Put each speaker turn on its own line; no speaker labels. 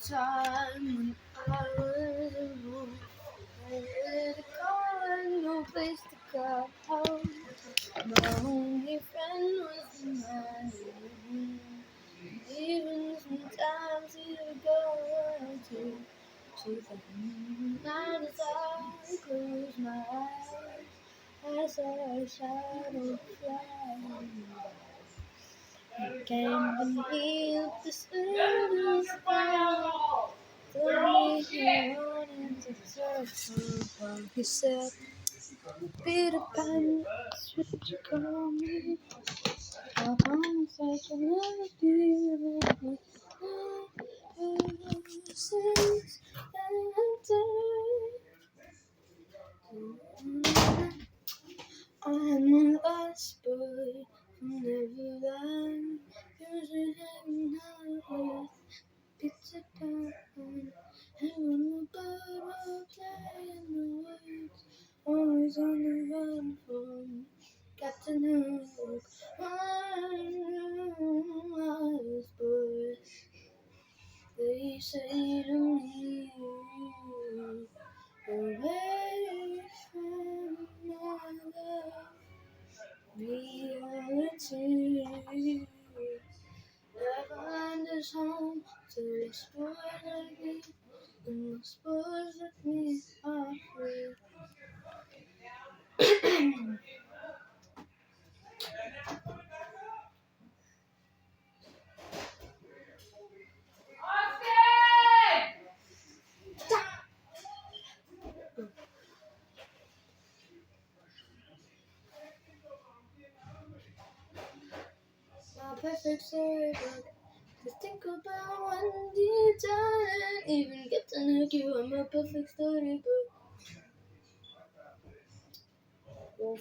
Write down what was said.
time when I was alone. I had a car and no place to go. My only friend was the man. Even sometimes he would go around too. To the night as I close my eyes, I saw a shadow fly. I can't believe the sun is down. Throw me on into circle. He said, Peter Pan, should you call me? I promise I shall never be alone. Since I'm a lost boy from Neverland, usually hanging out with Peter Pan. And when the bird play in the woods, always on the run from Captain Hook. I'm a lost boy. They say to me, away from my love, reality. Never find us home till the spurs like me, and the spurs like me are free. My perfect storybook. To think about when you die, and even get to know you. I'm a perfect storybook. Well,